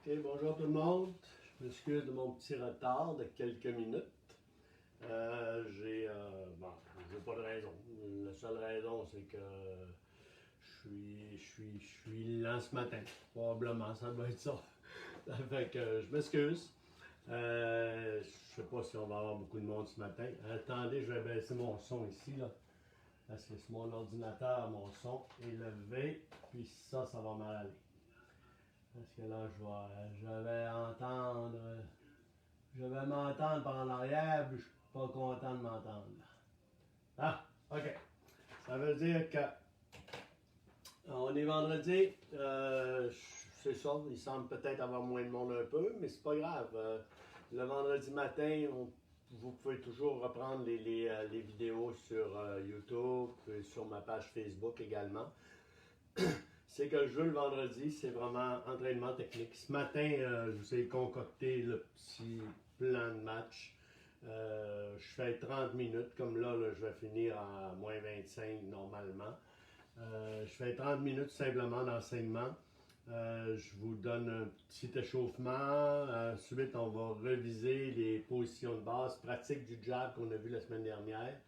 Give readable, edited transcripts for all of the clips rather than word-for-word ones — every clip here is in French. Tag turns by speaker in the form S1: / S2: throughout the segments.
S1: Ok, bonjour tout le monde. Je m'excuse de mon petit retard de quelques minutes. J'ai pas de raison. La seule raison, c'est que je suis lent ce matin. Probablement, ça doit être ça. Ça fait que je m'excuse. Je sais pas si on va avoir beaucoup de monde ce matin. Attendez, je vais baisser mon son ici, là. Parce que c'est mon ordinateur, mon son est levé. Puis ça va mal aller. Parce que là, je vais m'entendre par en arrière, puis je suis pas content de m'entendre. Ah, ok. Ça veut dire que on est vendredi. C'est ça, il semble peut-être avoir moins de monde un peu, mais c'est pas grave. Le vendredi matin, vous pouvez toujours reprendre les vidéos sur YouTube, et sur ma page Facebook également. C'est que le jeu le vendredi, c'est vraiment entraînement technique. Ce matin, je vous ai concocté le petit plan de match. Je fais 30 minutes, comme là, je vais finir à moins 25 normalement. Je fais 30 minutes simplement d'enseignement. Je vous donne un petit échauffement. Ensuite, on va reviser les positions de base, pratique du jab qu'on a vu la semaine dernière.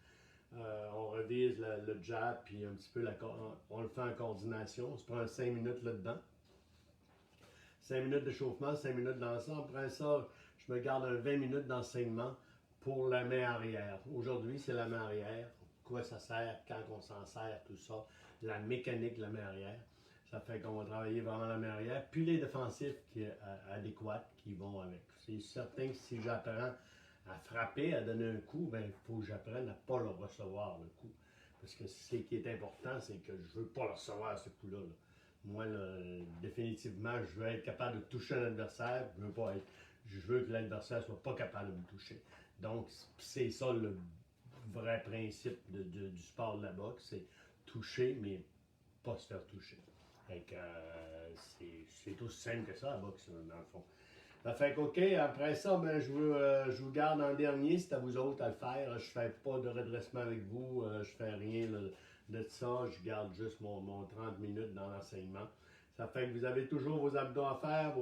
S1: On revise le jab, puis un petit peu on le fait en coordination. On se prend 5 minutes là-dedans. 5 minutes d'échauffement, 5 minutes d'ensemble. Après ça, je me garde un 20 minutes d'enseignement pour la main arrière. Aujourd'hui, c'est la main arrière. Quoi ça sert, quand on s'en sert, tout ça. La mécanique de la main arrière. Ça fait qu'on va travailler vraiment la main arrière. Puis les défensifs adéquats qui vont avec. C'est certain que si j'apprends à frapper, à donner un coup, ben, il faut que j'apprenne à ne pas le recevoir, le coup. Parce que ce qui est important, c'est que je ne veux pas le recevoir, ce coup-là. Là. Moi, là, définitivement, je veux être capable de toucher un adversaire. Je veux que l'adversaire ne soit pas capable de me toucher. Donc, c'est ça le vrai principe du sport de la boxe, c'est toucher, mais pas se faire toucher. C'est aussi simple que ça, la boxe, dans le fond. Ça fait qu'OK, après ça, ben, je vous garde en dernier, c'est à vous autres à le faire. Je fais pas de redressement avec vous, je fais rien de ça, je garde juste mon 30 minutes dans l'enseignement. Ça fait que vous avez toujours vos abdos à faire,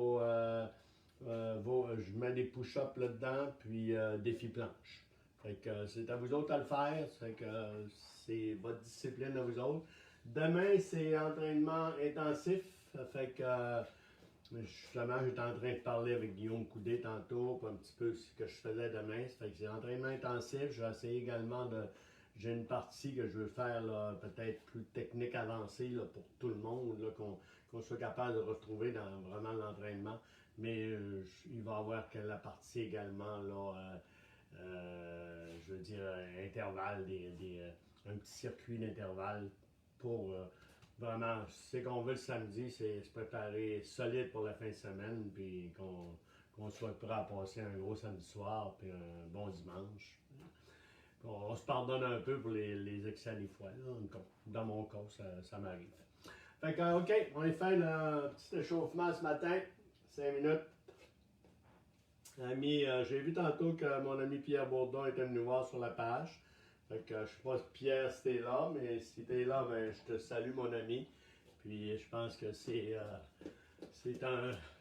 S1: je mets des push-ups là-dedans, puis défi planche. Fait que c'est à vous autres à le faire, fait que c'est votre discipline à vous autres. Demain, c'est entraînement intensif, fait que justement, j'étais en train de parler avec Guillaume Coudet tantôt, pour un petit peu ce que je faisais demain. Ça fait que c'est entraînement intensif. Je vais essayer également de. J'ai une partie que je veux faire peut-être plus technique avancée là, pour tout le monde, qu'on soit capable de retrouver dans vraiment l'entraînement. Mais il va y avoir que la partie également, là, je veux dire, intervalle, un petit circuit d'intervalle pour vraiment, ce qu'on veut le samedi, c'est se préparer solide pour la fin de semaine, puis qu'on soit prêt à passer un gros samedi soir, puis un bon dimanche. On se pardonne un peu pour les excès des fois. Là. Dans mon cas, ça m'arrive. Fait que, OK, on a fait le petit échauffement ce matin, 5 minutes. J'ai vu tantôt que mon ami Pierre Bourdon était venu voir sur la page. Fait que je sais pas si Pierre c'était là, mais si t'es là, ben, je te salue mon ami. Puis je pense que c'est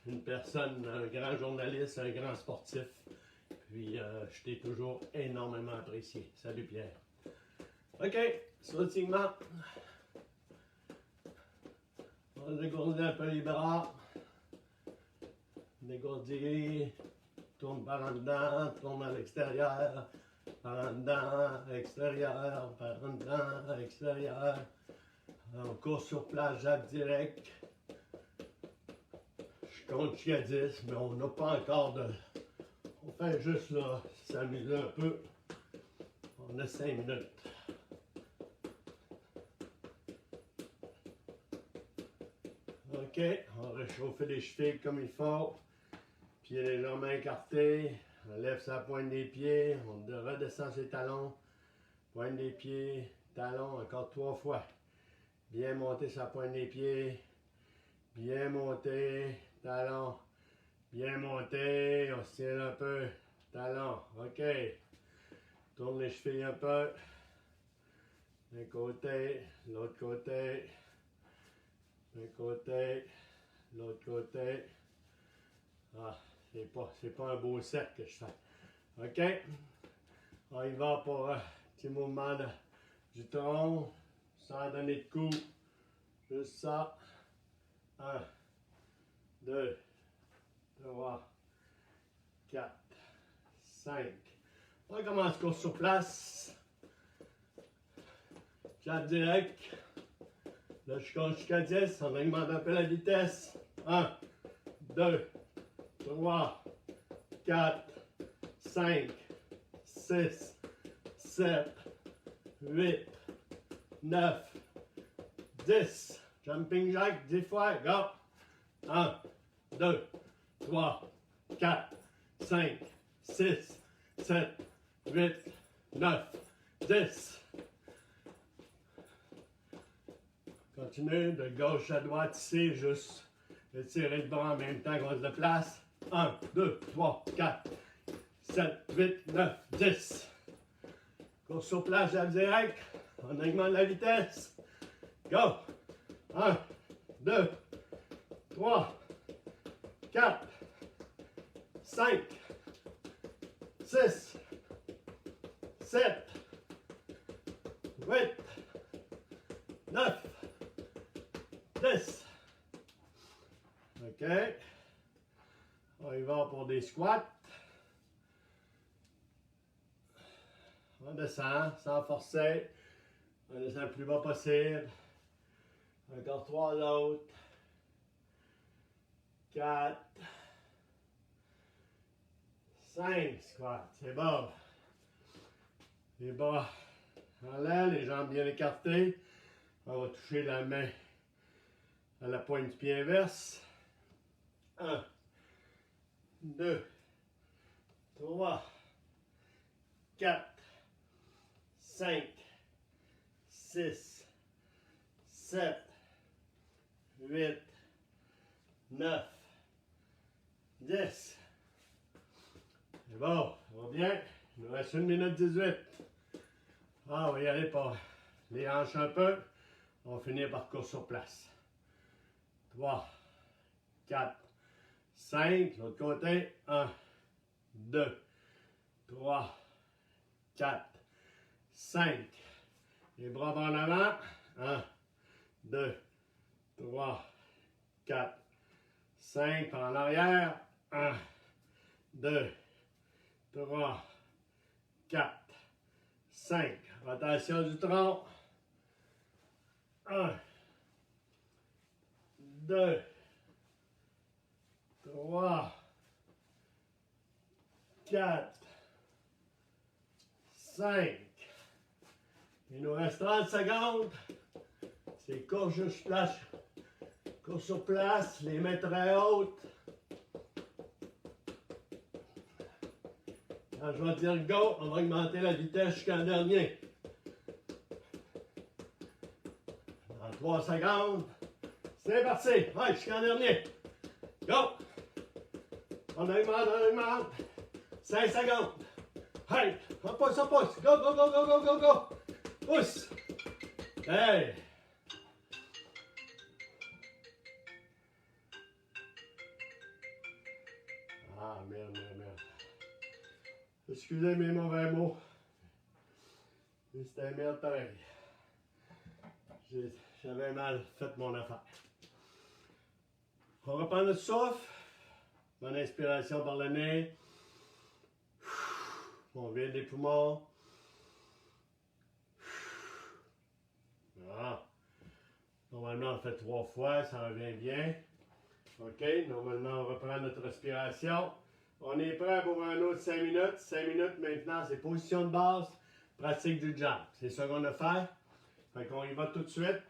S1: une personne, un grand journaliste, un grand sportif. Puis je t'ai toujours énormément apprécié. Salut Pierre. OK, sautillement. On dégourdit un peu les bras. Dégourdis. Tourne par en dedans, tourne à l'extérieur. Par en dedans, à l'extérieur, par en dedans, à l'extérieur. On court sur place, jab direct. Je compte jusqu'à 10, mais on n'a pas encore de... On fait juste là, s'amuser un peu. On a 5 minutes. OK, on va réchauffer les chevilles comme il faut. Pieds légèrement écartés. On lève sa pointe des pieds. On redescend ses talons. Pointe des pieds. Talons, encore 3 fois. Bien monter sa pointe des pieds. Bien monter. Talons. Bien monter. On se tient un peu. Talons. OK. Tourne les chevilles un peu. D'un côté. L'autre côté. D'un côté. L'autre côté. Ah, c'est pas un beau cercle que je fais. OK? On y va pour un petit mouvement du tronc, sans donner de coups. Juste ça. 1, 2, 3, 4, 5. On commence court sur place. Jab direct. Là, je compte jusqu'à 10. On augmente un peu la vitesse. 1, 2, 3, 4, 5, 6, 7, 8, 9, 10. Jumping jack 10 fois. Go. 1, 2, 3, 4, 5, 6, 7, 8, 9, 10. Continue de gauche à droite ici, juste étirer le bras en même temps qu'on se déplace. 1, 2, 3, 4, 7, 8, 9, 10. Course sur place, jab direct. On augmente la vitesse. Go! 1, 2, 3, 4, 5, 6, 7, 8, 9, 10. OK. On y va pour des squats. On descend sans forcer. On descend le plus bas possible. Encore 3 autres. 4. 5 squats. C'est bon. Les bras en l'air, les jambes bien écartées. On va toucher la main à la pointe du pied inverse. 1, 2, 3, 4, 5, 6, 7, 8, 9, 10. C'est bon, ça va bien. Il nous reste 1 minute 18. Ah, on va y aller pour les hanches un peu. On va finir par course sur place. 3, 4, 5. L'autre côté. 1, 2, 3, 4, 5. Les bras en avant. 1, 2, 3, 4, 5. Par en arrière. 1, 2, 3, 4, 5. Rotation du tronc. 1, 2, 3, 4, 5. Il nous reste 30 secondes. C'est course sur place. Course sur place, les mains très hautes. Quand je vais dire go, on va augmenter la vitesse jusqu'en dernier. Dans 3 secondes. C'est parti. Ouais, jusqu'en dernier. Go. On augmente. 5 secondes. Hey, on pousse. Go, go, go, go, go, go, go. Pousse. Hey. Ah, merde. Excusez mes mauvais mots. Mais c'était merde pareil. J'avais mal fait mon affaire. On reprend notre souffle. Bonne inspiration par le nez. On vide les poumons. Voilà. Normalement, on fait 3 fois, ça revient bien. OK, normalement, on reprend notre respiration. On est prêt pour un autre 5 minutes. 5 minutes maintenant, c'est position de base, pratique du jab. C'est ça qu'on a fait. Fait qu'on y va tout de suite.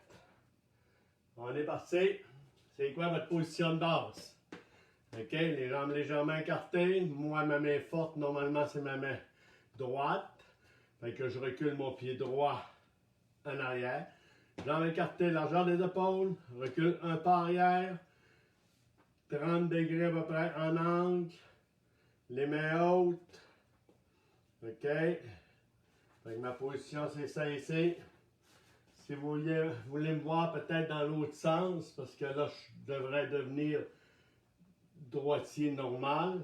S1: On est parti. C'est quoi votre position de base? OK, les jambes légèrement écartées. Moi, ma main forte, normalement, c'est ma main droite. Fait que je recule mon pied droit en arrière. Jambes écartées, largeur des épaules. Recule un pas arrière. 30 degrés à peu près en angle. Les mains hautes. OK. Fait que ma position, c'est ça ici. Si vous voulez me voir peut-être dans l'autre sens, parce que là, je devrais devenir droitier normal.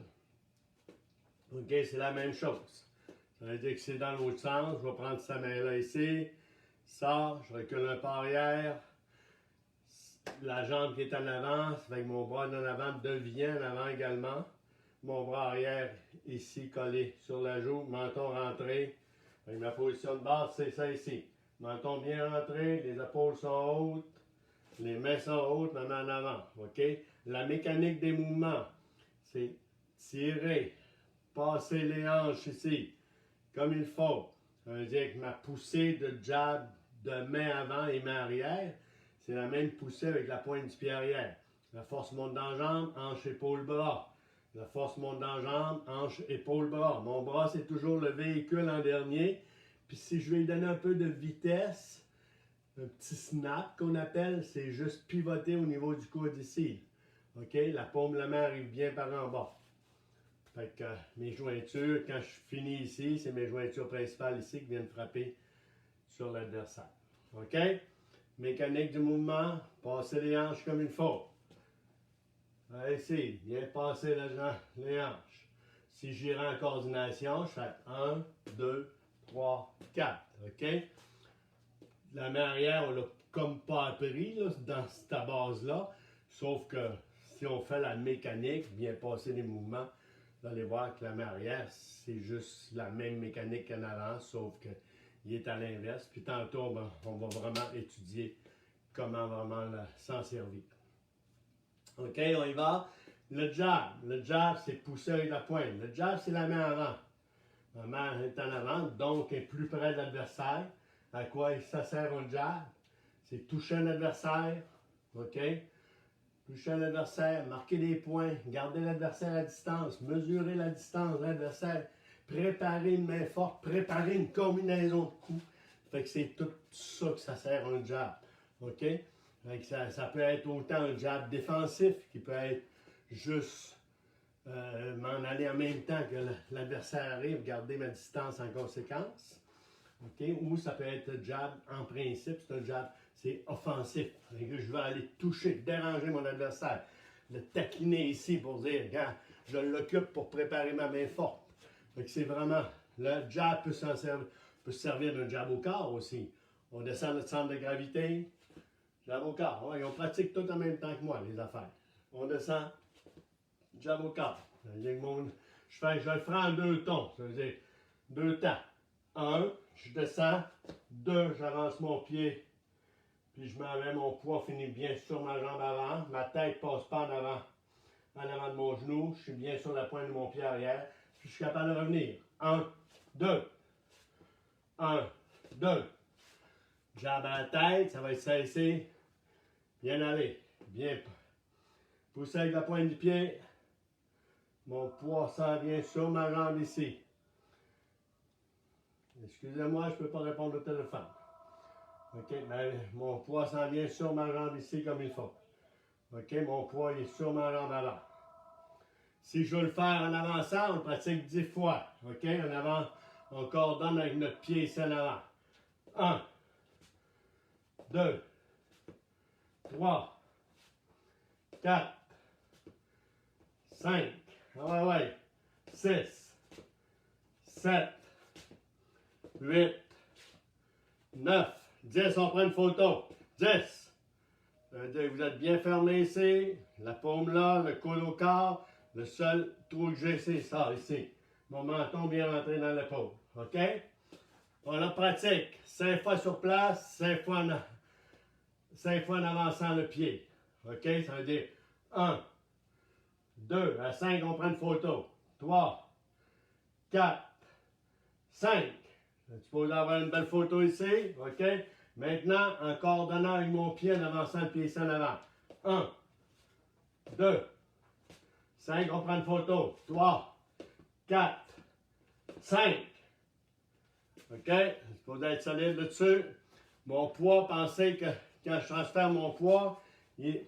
S1: OK, c'est la même chose. Ça veut dire que c'est dans l'autre sens. Je vais prendre cette main-là ici. Ça, je recule un pas arrière. La jambe qui est en avant, avec mon bras en avant, devient en avant également. Mon bras arrière ici collé sur la joue, menton rentré. Avec ma position de base, c'est ça ici. Menton bien rentré, les épaules sont hautes, les mains sont hautes, ma main en avant. OK? La mécanique des mouvements, c'est tirer, passer les hanches ici, comme il faut. Ça veut dire que ma poussée de jab de main avant et main arrière, c'est la même poussée avec la pointe du pied arrière. La force monte dans la jambe, hanche, épaule, bras. La force monte dans la jambe, hanche, épaule, bras. Mon bras, c'est toujours le véhicule en dernier. Puis si je vais lui donner un peu de vitesse, un petit snap qu'on appelle, c'est juste pivoter au niveau du coude ici. OK? La paume de la main arrive bien par en bas. Fait que mes jointures, quand je finis ici, c'est mes jointures principales ici qui viennent frapper sur l'adversaire. OK? Mécanique du mouvement, passer les hanches comme il faut. Ici, bien passer les hanches. Si j'irai en coordination, je fais 1, 2, 3, 4. OK? La main arrière, on l'a comme pas appris là, dans cette base-là. Sauf que si on fait la mécanique, bien passer les mouvements, vous allez voir que la main arrière, c'est juste la même mécanique qu'en avant, sauf qu'il est à l'inverse. Puis tantôt, ben, on va vraiment étudier comment vraiment s'en servir. OK, on y va. Le jab. Le jab, c'est pousser avec la pointe. Le jab, c'est la main avant. La main est en avant, donc est plus près de l'adversaire. À quoi ça sert un jab? C'est toucher un adversaire. OK? Toucher un adversaire, marquer des points, garder l'adversaire à distance, mesurer la distance de l'adversaire, préparer une main forte, préparer une combinaison de coups. Fait que c'est tout ça que ça sert un jab. OK? Fait que ça peut être autant un jab défensif qui peut être juste m'en aller en même temps que l'adversaire arrive, garder ma distance en conséquence. Okay? Ou ça peut être jab en principe, c'est un jab, c'est offensif. Je vais aller toucher, déranger mon adversaire, le taquiner ici pour dire, regarde, je l'occupe pour préparer ma main forte. C'est vraiment, le jab peut se servir d'un jab au corps aussi. On descend notre centre de gravité, jab au corps. Ouais, on pratique tout en même temps que moi, les affaires. On descend, jab au corps. Je le ferai en 2 tons, ça veut dire 2 temps. 1, je descends. 2, j'avance mon pied. Puis je m'en vais, mon poids finit bien sur ma jambe avant. Ma tête passe pas en avant de mon genou. Je suis bien sur la pointe de mon pied arrière. Puis je suis capable de revenir. 1, 2. 1, 2. Jab à la tête, ça va être ça ici. Bien aller. Bien pousser avec la pointe du pied. Mon poids s'en vient sur ma jambe ici. Excusez-moi, je ne peux pas répondre au téléphone. OK, ben, mon poids s'en vient sur ma jambe ici comme il faut. OK, mon poids est sur ma jambe avant. Si je veux le faire en avançant, on le pratique 10 fois. OK, en avant, on coordonne avec notre pied ici en avant. 1, 2, 3, 4, 5, 6, 7, 8, 9, 10, on prend une photo. 10, Ça veut dire que vous êtes bien fermé ici, la paume là, le coude au corps. Le seul trou que j'ai, c'est ça, ici. Mon menton bien rentré dans l'épaule. OK? On la pratique 5 fois sur place, 5 fois en avançant le pied. OK? Ça veut dire 1, 2, à 5, on prend une photo. 3, 4, 5. Tu peux avoir une belle photo ici. OK? Maintenant, en coordonnant avec mon pied, en avançant le pied ici en avant. 1, 2, 5, on prend une photo. 3, 4, 5. OK? Je peux être solide là-dessus. Mon poids, pensez que quand je transfère mon poids, il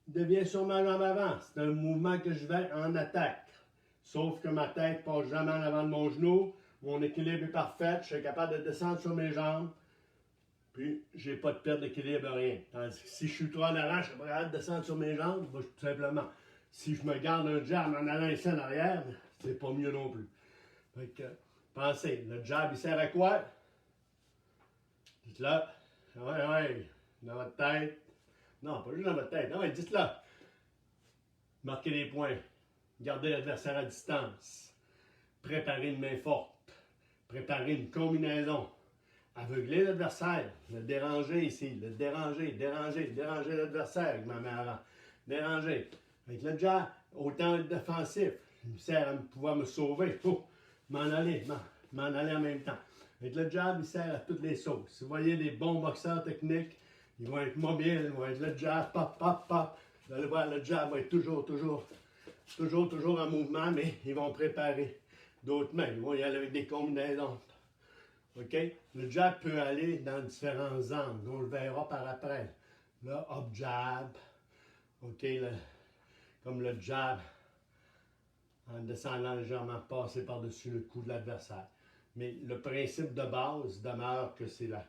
S1: devient sur ma jambe avant. C'est un mouvement que je vais en attaque. Sauf que ma tête ne passe jamais en avant de mon genou. Mon équilibre est parfait. Je suis capable de descendre sur mes jambes. Puis, j'ai pas de perte d'équilibre, rien. Tandis que si je suis trop en avant, je suis pas capable de descendre sur mes jambes. Tout simplement, si je me garde un jab en allant ici en arrière, c'est pas mieux non plus. Fait que, pensez, le jab, il sert à quoi? Dites-le. Ouais, dans votre tête. Non, pas juste dans votre tête. Non, ouais, dites-le. Marquez des points. Gardez l'adversaire à distance. Préparez une main forte. Préparez une combinaison. Aveugler l'adversaire. Le déranger ici. Le déranger l'adversaire avec ma main avant. Déranger. Avec le jab, autant être défensif. Il me sert à pouvoir me sauver. Oh, m'en aller en même temps. Avec le jab, il sert à toutes les sauces. Si vous voyez des bons boxeurs techniques, ils vont être mobiles, ils vont être le jab, pop, pop, pop. Vous allez voir, le jab va être toujours en mouvement, mais ils vont préparer d'autres mains. Ils vont y aller avec des combinaisons. OK? Le jab peut aller dans différents angles. On le verra par après. Là, up jab. OK? Comme le jab, en descendant légèrement, passer par-dessus le cou de l'adversaire. Mais le principe de base demeure que c'est la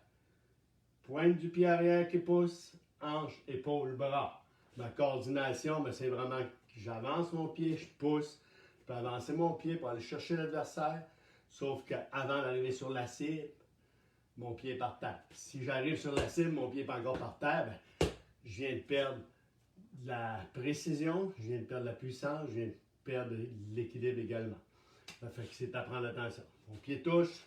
S1: pointe du pied arrière qui pousse, hanche, épaule, bras. Ma coordination, c'est vraiment que j'avance mon pied, je pousse, je peux avancer mon pied pour aller chercher l'adversaire, sauf qu'avant d'arriver sur la cible, mon pied est par terre. Si j'arrive sur la cible, mon pied n'est pas encore par terre, je viens de perdre de la précision, je viens de perdre la puissance, je viens de perdre l'équilibre également. Ça fait que c'est à prendre attention. Mon pied touche,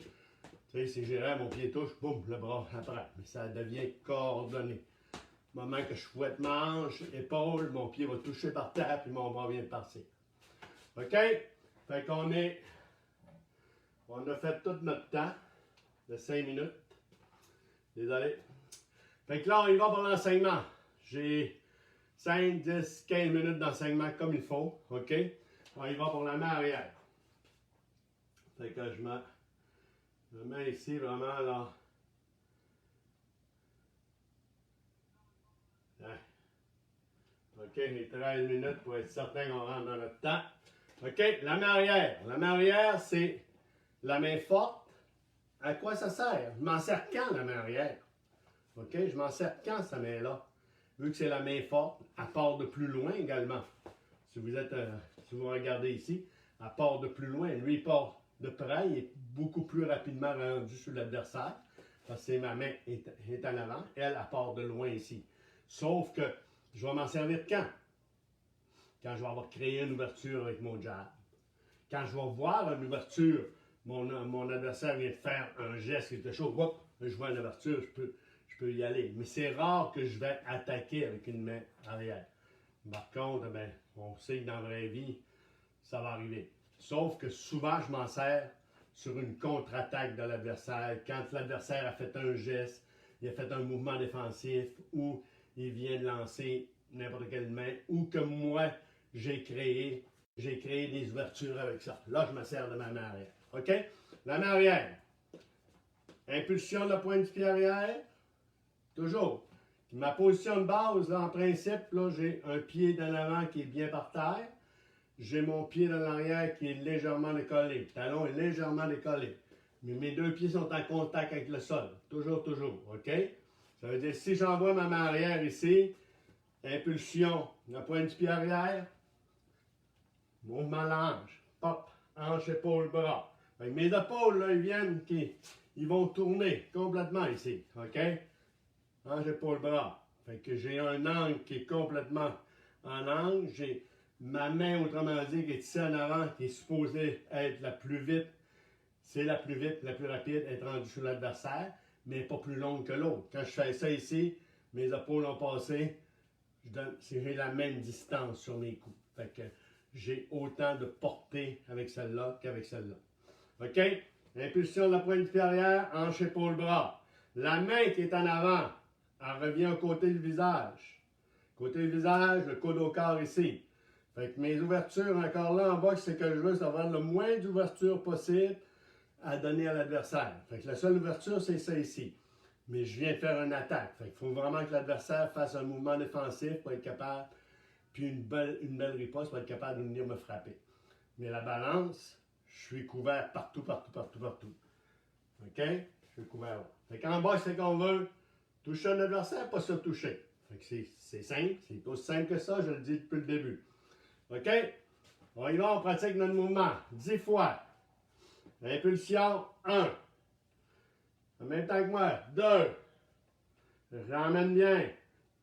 S1: tu sais, si j'irais, mon pied touche, boum, le bras après. Mais ça devient coordonné. Au moment que je fouette ma hanche, épaule, mon pied va toucher par terre, puis mon bras vient de partir. OK? Fait qu'on on a fait tout notre temps de 5 minutes. Désolé. Fait que là, on y va pour l'enseignement. J'ai 5, 10, 15 minutes d'enseignement comme il faut. OK? On y va pour la main arrière. Fait que je me mets ici vraiment là. OK, les 13 minutes pour être certain qu'on rentre dans notre temps. OK, la main arrière. La main arrière, c'est la main forte. À quoi ça sert? Je m'en sers quand, la main arrière? OK, je m'en sers quand, cette main-là? Vu que c'est la main forte, elle part de plus loin également. Si vous regardez ici, elle part de plus loin. Lui, il part de près, il est beaucoup plus rapidement rendu sur l'adversaire. Parce que ma main est en avant, elle part de loin ici. Sauf que je vais m'en servir quand? Quand je vais avoir créé une ouverture avec mon jab. Quand je vais voir une ouverture, mon adversaire vient de faire un geste quelque chose, hop, je vois une ouverture, je peux y aller. Mais c'est rare que je vais attaquer avec une main arrière. Par contre, on sait que dans la vraie vie, ça va arriver. Sauf que souvent, je m'en sers sur une contre-attaque de l'adversaire. Quand l'adversaire a fait un geste, il a fait un mouvement défensif ou il vient de lancer n'importe quelle main ou que moi, j'ai créé des ouvertures avec ça. Là, je me sers de ma main arrière. OK? La main arrière. Impulsion de la pointe du pied arrière. Toujours. Ma position de base, là, en principe, là, j'ai un pied d'en avant qui est bien par terre. J'ai mon pied dans l'arrière qui est légèrement décollé. Le talon est légèrement décollé. Mais mes deux pieds sont en contact avec le sol. Toujours. OK? Ça veut dire, si j'envoie ma main arrière ici, impulsion, la pointe du pied arrière, mouvement de la hanche. Pop, hanche, épaule, bras. Avec mes épaules, là, ils vont tourner complètement ici. OK? Hanche, épaule, bras. Fait que j'ai un angle qui est complètement en angle. J'ai ma main, autrement dit, qui est ici en avant, qui est supposée être la plus vite. C'est la plus vite, la plus rapide, être rendue sur l'adversaire, mais pas plus longue que l'autre. Quand je fais ça ici, mes épaules ont passé, j'ai la même distance sur mes coups. Fait que j'ai autant de portée avec celle-là qu'avec celle-là. OK? Impulsion de la pointe du pied arrière, hanche, épaule, bras. La main qui est en avant, elle revient au côté du visage. Côté du visage, le coude au corps ici. Fait que mes ouvertures, encore là en boxe, c'est que je veux, c'est avoir le moins d'ouverture possible à donner à l'adversaire. Fait que la seule ouverture, c'est ça ici. Mais je viens de faire une attaque. Fait qu'il faut vraiment que l'adversaire fasse un mouvement défensif pour être capable, puis une belle riposte pour être capable de venir me frapper. Mais la balance, je suis couvert partout. OK? Je suis couvert là. Fait qu'en bas, c'est qu'on veut toucher un adversaire, pas se toucher. Fait que c'est simple, c'est aussi simple que ça, je le dis depuis le début. OK? On y va, on pratique notre mouvement 10 fois. Impulsion, 1. En même temps que moi, 2. J'emmène bien.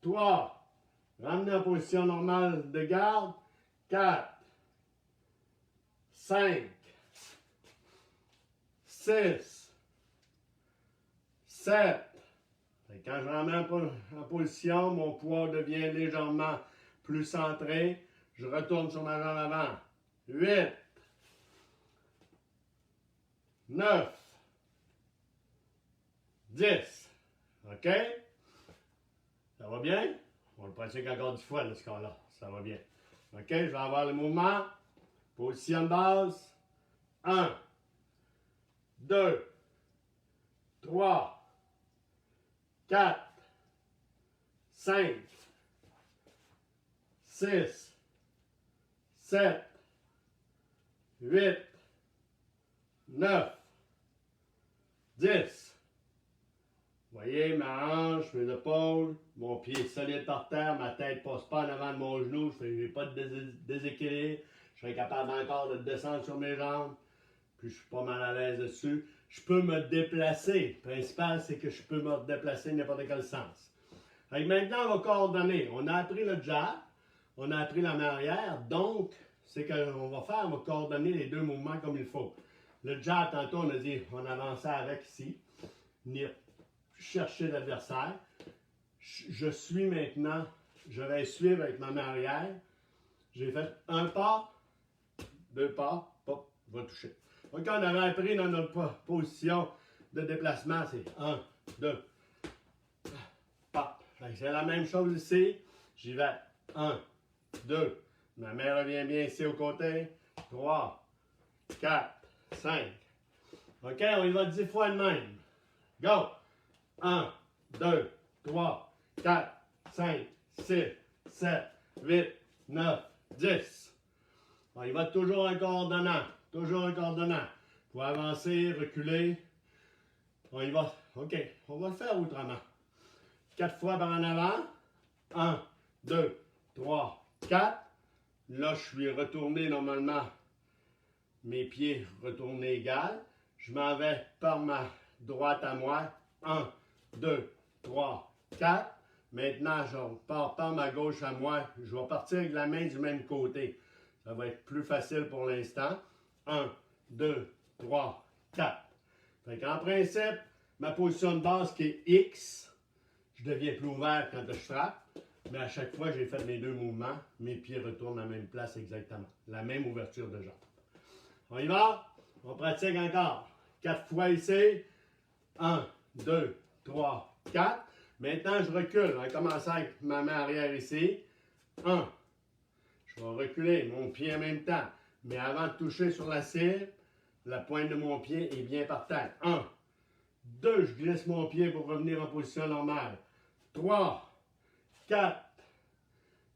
S1: 3. Ramenez en position normale de garde. 4. 5. 6. 7. Quand je ramène en position, mon poids devient légèrement plus centré. Je retourne sur ma jambe avant. 8. 9. 10. OK? Ça va bien? On le pratique encore 10 fois, ce cas-là. Ça va bien. OK? Je vais avoir le mouvement. Position de base. 1. 2. 3. 4. 5. 6. 7. 8. 9. 10. Vous voyez, ma hanche, mes épaules, mon pied est solide par terre, ma tête ne passe pas en avant de mon genou, je n'ai pas de déséquilibre. Je serai capable encore de descendre sur mes jambes, puis je suis pas mal à l'aise dessus. Je peux me déplacer. Le principal, c'est que je peux me déplacer n'importe quel sens. Fait que maintenant, on va coordonner. On a appris le jab, on a appris la main arrière, donc, c'est qu'on va faire, on va coordonner les deux mouvements comme il faut. Le jab, tantôt, on a dit, on avançait avec ici, venir chercher l'adversaire. Je suis maintenant, je vais suivre avec ma main arrière. J'ai fait un pas, 2 pas, pop, je vais toucher. Donc, on avait appris dans notre position de déplacement, c'est 1, 2, pop. C'est la même chose ici. J'y vais 1, 2. Ma main revient bien ici au côté. 3, 4, 5. OK, on y va 10 fois de même. Go! 1, 2, 3, 4, 5, 6, 7, 8, 9, 10. On y va toujours en coordonnant. Toujours en coordonnant. Pour avancer, reculer. On y va. OK, on va le faire autrement. 4 fois par en avant. 1, 2, 3, 4. Là, je suis retourné normalement. Mes pieds retournés égales. Je m'en vais par ma droite à moi. 1, 2, 3, 4. Maintenant, je pars par ma gauche à moi. Je vais partir avec la main du même côté. Ça va être plus facile pour l'instant. 1, 2, 3, 4. Fait qu'en principe, ma position de base qui est X, je deviens plus ouvert quand je frappe. Mais à chaque fois, j'ai fait mes deux mouvements. Mes pieds retournent à la même place exactement. La même ouverture de jambe. On y va? On pratique encore. 4 fois ici. 1, 2, 3, 4. Maintenant, je recule en commençant avec ma main arrière ici. 1. Je vais reculer mon pied en même temps. Mais avant de toucher sur la cible, la pointe de mon pied est bien par terre. 1. 2. Je glisse mon pied pour revenir en position normale. 3. 4.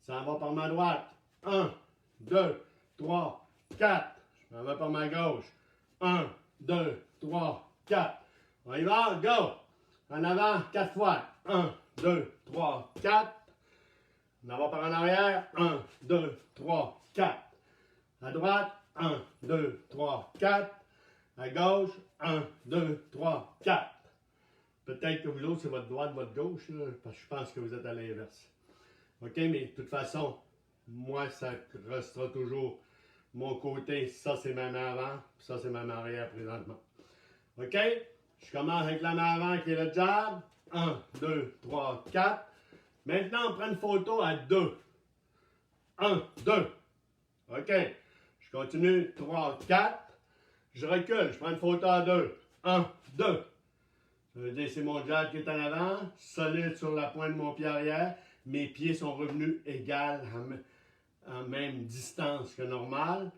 S1: Ça va par ma droite. 1, 2, 3, 4. Je m'en vais par ma gauche. 1, 2, 3, 4. On y va, go! En avant, 4 fois. 1, 2, 3, 4. On en va par en arrière. 1, 2, 3, 4. À droite, 1, 2, 3, 4. À gauche, 1, 2, 3, 4. Peut-être que vous autres, c'est votre droite, votre gauche, là, parce que je pense que vous êtes à l'inverse. OK, mais de toute façon, moi, ça restera toujours mon côté. Ça, c'est ma main avant, puis ça, c'est ma main arrière présentement. OK? Je commence avec la main avant qui est le jab. 1, 2, 3, 4. Maintenant, on prend une photo à 2. 1, 2. OK. Je continue. 3, 4. Je recule. Je prends une photo à 2. 1, 2. Ça veut dire que c'est mon jab qui est en avant, solide sur la pointe de mon pied arrière. Mes pieds sont revenus égales en même distance que normal.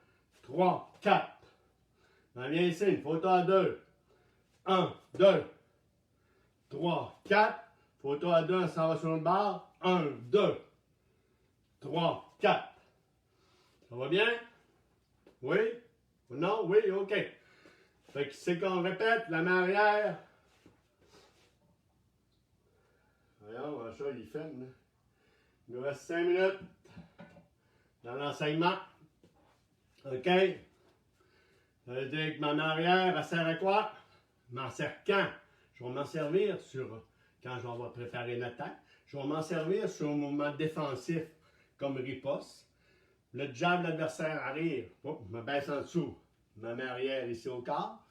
S1: 3, 4. On vient ici, une photo à 2. 1, 2, 3, 4. Photo à 2, on s'en va sur le bar. 1, 2, 3, 4. Ça va bien? Oui? Non? Oui? OK. Fait que c'est qu'on répète, la main arrière. Voyons, ça, il fait. Il nous reste 5 minutes dans l'enseignement. OK? Ça veut dire que ma main arrière, elle sert à quoi? Je m'en sers quand? Je vais m'en servir quand je vais préparer une attaque. Je vais m'en servir sur un mouvement défensif comme riposte. Le jab de l'adversaire arrive. Oh, je me baisse en dessous. Ma main arrière ici au corps.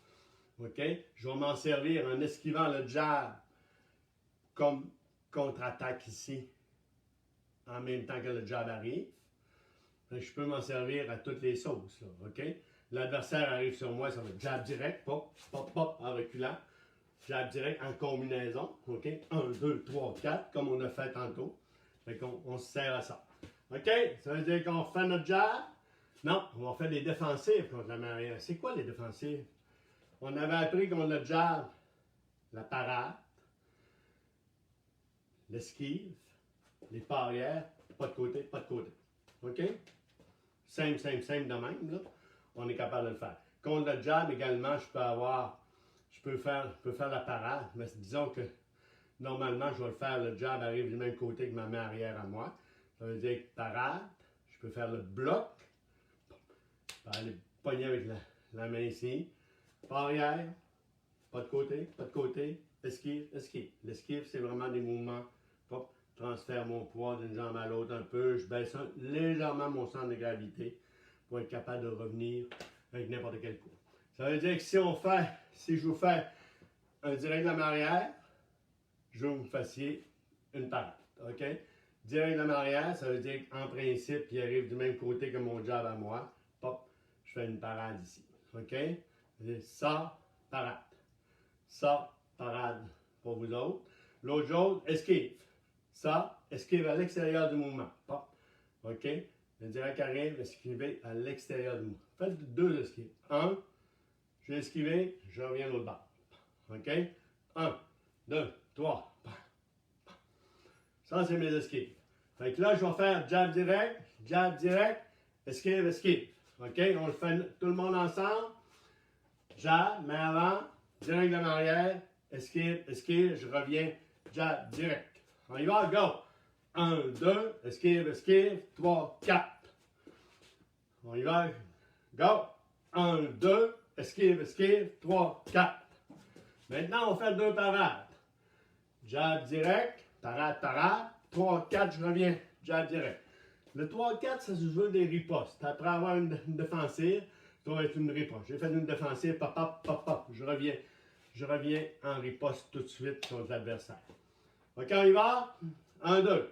S1: OK? Je vais m'en servir en esquivant le jab comme contre-attaque ici en même temps que le jab arrive. Je peux m'en servir à toutes les sauces. Là, OK? L'adversaire arrive sur moi, ça va être jab direct, pop, pop, pop, en reculant. Jab direct en combinaison. OK? 1, 2, 3, 4, comme on a fait tantôt. Fait qu'on on se sert à ça. OK? Ça veut dire qu'on fait notre jab. Non, on va faire des défensives contre la main arrière. C'est quoi les défensives? On avait appris contre le jab, la parade, l'esquive, les pas arrière, pas de côté, pas de côté. OK? Simple, simple, simple de même, là. On est capable de le faire. Contre le jab également, je peux faire la parade, mais disons que normalement, je vais le faire, le jab arrive du même côté que ma main arrière à moi. Ça veut dire que parade, je peux faire le bloc, je peux aller pogner avec la main ici, pas arrière, pas de côté, esquive, esquive. L'esquive, c'est vraiment des mouvements, hop, transfère mon poids d'une jambe à l'autre un peu, je baisse légèrement mon centre de gravité pour être capable de revenir avec n'importe quel coup. Ça veut dire que si je vous fais un direct de la main arrière, je veux que vous fassiez une parade. OK? Direct de la main arrière, ça veut dire qu'en principe, il arrive du même côté que mon jab à moi. Pop, je fais une parade ici. OK? Ça, parade. Ça, parade pour vous autres. L'autre chose, esquive. Ça, esquive à l'extérieur du mouvement. Pop. OK? Le direct arrive, esquiver à l'extérieur du mouvement. Faites 2 esquives. 1, je vais esquiver, je reviens de l'autre bord. OK? 1, 2, 3. Ça, c'est mes esquives. Fait que là, je vais faire jab direct, esquive, esquive. OK? On le fait tout le monde ensemble. Jab, main avant, direct de l'arrière, esquive, esquive, je reviens, jab direct. On y va, go! 1, 2, esquive, esquive, 3, 4. On y va, go! 1, 2, esquive, esquive, 3, 4. Maintenant, on fait 2 parades. Jab direct, parade, parade. 3, 4, je reviens, jab direct. Le 3, 4, ça se veut des ripostes. Après avoir une défensive, ça va être une riposte. J'ai fait une défensive, pop, pop, pop, pop. Je reviens en riposte tout de suite contre l'adversaire. OK, on y va? 1, 2.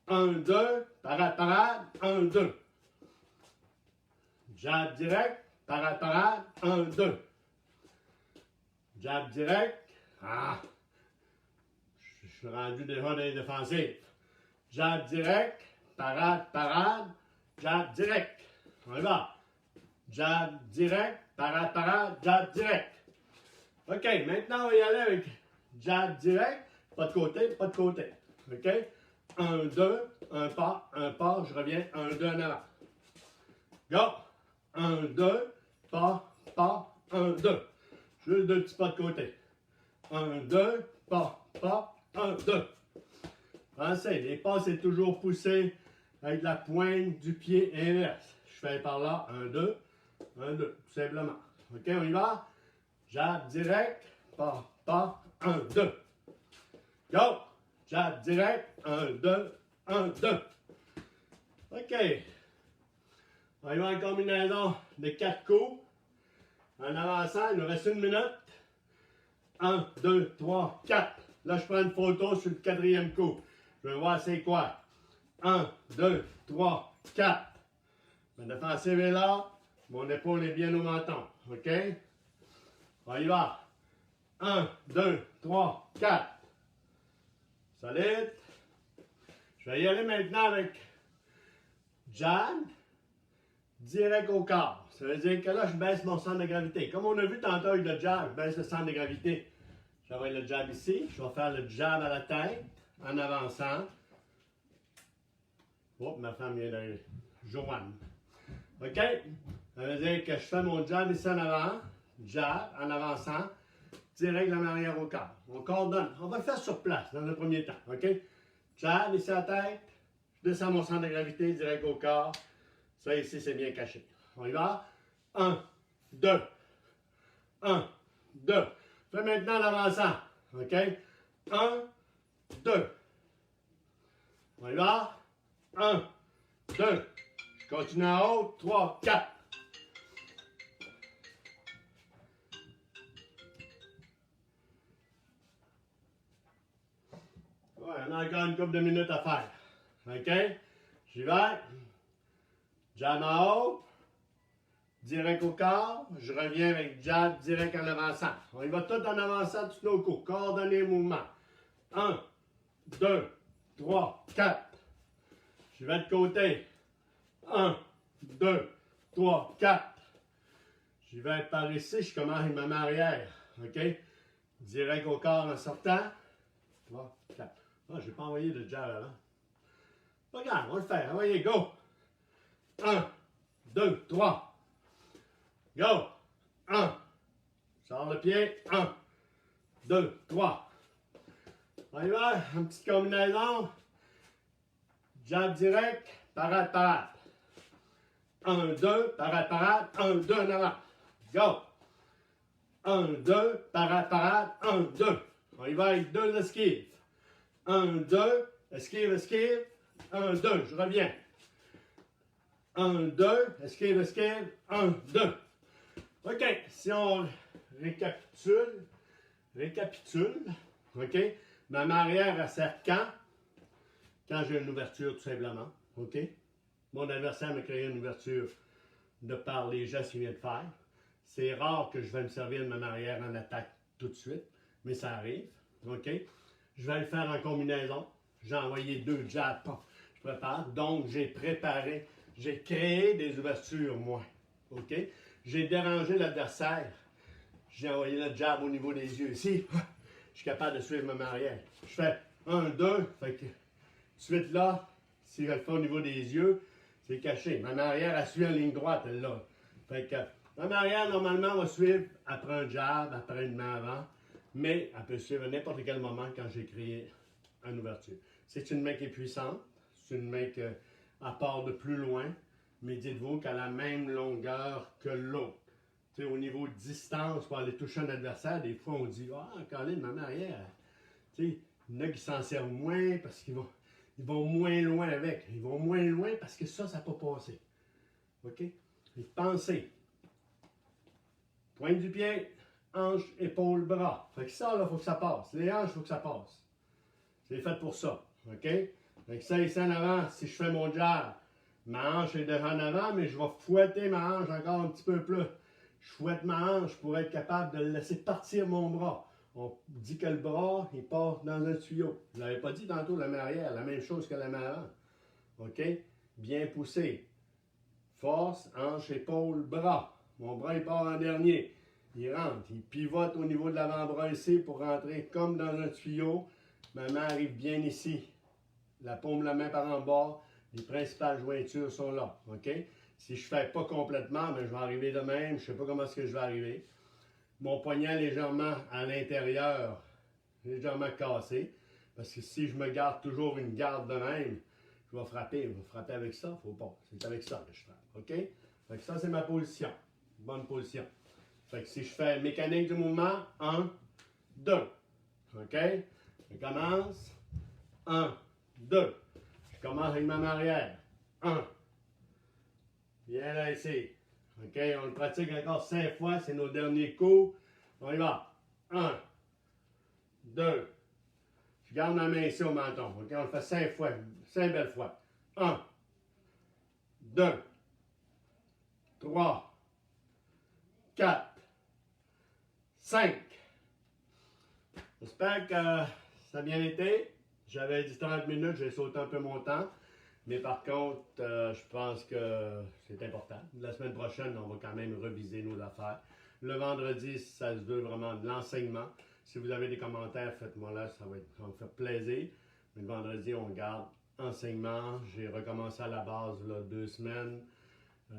S1: 1, 2, parade, parade, 1, 2. Jab direct, parade, parade, 1, 2. Jab direct, je suis rendu déjà dans les défensives. Jab direct, parade, parade, jab direct. On y va. Jab direct, parade, parade, jab direct. OK, maintenant on va y aller avec jab direct, pas de côté, pas de côté. OK? 1, 2, un pas, je reviens, 1, 2 en avant. Go! 1, 2, pas, 1, 2. Juste 2 petits pas de côté. 1, 2, pas, 1, 2. Pensez, les pas, c'est toujours poussé avec la pointe du pied inverse. Je fais par là, 1, 2, 1, 2, tout simplement. OK, on y va? Jab direct, pas, 1, 2. Go! Jab direct. 1, 2, 1, 2. OK. On y va en combinaison de 4 coups. En avançant, il nous reste 1 minute. 1, 2, 3, 4. Là, je prends une photo sur le 4e coup. Je vais voir c'est quoi. 1, 2, 3, 4. Ma défensive est là. Mon épaule est bien au menton. OK? On y va. 1, 2, 3, 4. Solide. Je vais y aller maintenant avec jab, direct au corps. Ça veut dire que là, je baisse mon centre de gravité. Comme on a vu tantôt avec le jab, je baisse le centre de gravité. Je vais le jab ici. Je vais faire le jab à la tête en avançant. Oh, ma femme vient d'arriver. Joanne. OK? Ça veut dire que je fais mon jab ici en avant. Jab en avançant. Direct en arrière au corps. On coordonne. On va le faire sur place dans le premier temps. OK? Jab ici à la tête. Je descends mon centre de gravité direct au corps. Ça ici, c'est bien caché. On y va. 1, 2. 1, 2. Fais maintenant l'avançant. OK? 1, 2. On y va. 1, 2. Je continue en haut. 3, 4. Ouais, on a encore une couple de minutes à faire. OK? J'y vais. Jab en haut. Direct au corps. Je reviens avec jab direct en avançant. On y va tout en avançant tous nos coups. Coordonner le mouvement. 1, 2, 3, 4. Je vais de côté. 1, 2, 3, 4. Je vais par ici. Je commence avec ma main arrière. OK? Direct au corps en sortant. 3, 4. Ah, je n'ai pas envoyé de jab avant. Pas grave, on va le faire. Envoyez, go! 1, 2, 3. Go! 1. Sors le pied. 1, 2, 3. On y va. Une petite combinaison. Jab direct. Parade, parade. 1, 2. Parade, parade. 1, 2 en avant. Go! 1, 2. Parade, parade. 1, 2. On y va avec 2 esquives. 1, 2. Esquive, esquive. 1, 2. Je reviens. 1, 2. Esquive, esquive. 1, 2. OK, si on récapitule, OK, ma main arrière, elle sert quand j'ai une ouverture, tout simplement, OK? Mon adversaire me crée une ouverture de par les gestes qu'il vient de faire. C'est rare que je vais me servir de ma main arrière en attaque tout de suite, mais ça arrive, OK? Je vais le faire en combinaison. J'ai envoyé 2 jabs, je prépare. Donc, j'ai préparé, j'ai créé des ouvertures, moi, OK? J'ai dérangé l'adversaire. J'ai envoyé le jab au niveau des yeux. Ici, je suis capable de suivre ma main arrière. Je fais 1, 2. Fait que, suite là, si je le fais au niveau des yeux, c'est caché. Ma main arrière, elle suit en ligne droite, elle là. Fait que, ma main arrière, normalement, va suivre après un jab, après une main avant. Mais elle peut suivre à n'importe quel moment quand j'ai créé une ouverture. C'est une main qui est puissante. C'est une main qui part de plus loin. Mais dites-vous qu'à la même longueur que l'autre. Au niveau de distance, pour aller toucher un adversaire, des fois on dit ah, Colin, ma main arrière. Il y en a qui s'en servent moins parce qu'ils vont moins loin avec. Ils vont moins loin parce que ça n'a pas passé. OK? Et pensez. Pointe du pied, hanche, épaule, bras. Fait que ça, là, il faut que ça passe. Les hanches, il faut que ça passe. C'est fait pour ça. OK? Fait que ça, ici en avant, si je fais mon jab, ma hanche est devant en avant, mais je vais fouetter ma hanche encore un petit peu plus. Je fouette ma hanche pour être capable de laisser partir mon bras. On dit que le bras, il part dans un tuyau. Je ne l'avais pas dit tantôt, la main arrière, la même chose que la main avant. OK? Bien poussé. Force, hanche, épaule, bras. Mon bras, il part en dernier. Il rentre, il pivote au niveau de l'avant-bras ici pour rentrer comme dans un tuyau. Ma main arrive bien ici. La paume de la main par en bas. Les principales jointures sont là, OK? Si je ne fais pas complètement, ben, je vais arriver de même. Je ne sais pas comment est-ce que je vais arriver. Mon poignet légèrement à l'intérieur, légèrement cassé. Parce que si je me garde toujours une garde de même, je vais frapper. Je vais frapper avec ça, faut pas. C'est avec ça que je frappe, OK? Fait que ça, c'est ma position. Bonne position. Fait que si je fais mécanique du mouvement, 1, 2. OK? Je commence. 1, 2. Je commence avec ma arrière. 1. Viens là ici. OK, on le pratique encore 5 fois. C'est nos derniers coups. On y va. 1, 2. Je garde ma main ici au menton. OK, on le fait 5 fois. 5 belles fois. 1, 2, 3, 4, 5. J'espère que ça a bien été. J'avais dit 30 minutes, j'ai sauté un peu mon temps. Mais par contre, je pense que c'est important. La semaine prochaine, on va quand même reviser nos affaires. Le vendredi, ça se veut vraiment de l'enseignement. Si vous avez des commentaires, faites-moi là, ça va me faire plaisir. Mais le vendredi, on garde enseignement. J'ai recommencé à la base là, 2 semaines.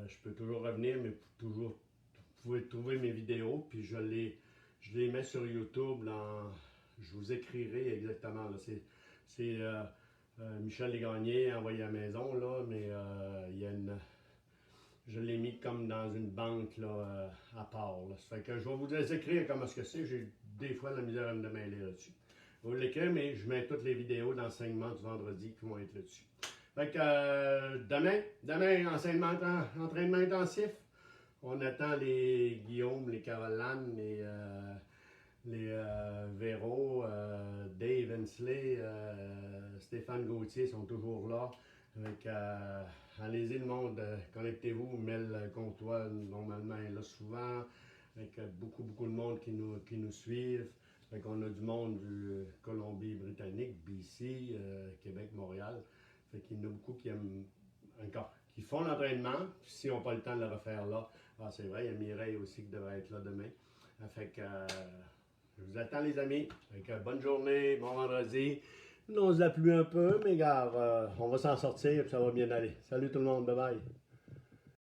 S1: Je peux toujours revenir, mais toujours, vous pouvez trouver mes vidéos. Puis je les mets sur YouTube. Je vous écrirai exactement. C'est Michel Lesgagnés envoyé à la maison, là, mais je l'ai mis comme dans une banque là, à part. Là. Ça fait que je vais vous les écrire comment ce que c'est. J'ai des fois la misère à me mêler là-dessus. Je vais vous l'écrire, mais je mets toutes les vidéos d'enseignement du vendredi qui vont être là-dessus. Fait que demain, entraînement intensif. On attend les Guillaume, les Caroline, les Véro, Dave Hensley, Stéphane Gauthier sont toujours là. Allez-y le monde, connectez-vous. Mel Comtois, normalement, est là souvent. Avec beaucoup de monde qui nous suivent. On a du monde du Colombie-Britannique, BC, Québec, Montréal. Fait qu'il y en a beaucoup qui aiment encore, qui font l'entraînement. Si on n'a pas le temps de le refaire là, c'est vrai, il y a Mireille aussi qui devrait être là demain. Fait que je vous attends les amis. Fait que, bonne journée, bon vendredi. Nous, on se la pluie un peu, mais gars, on va s'en sortir et ça va bien aller. Salut tout le monde, bye bye.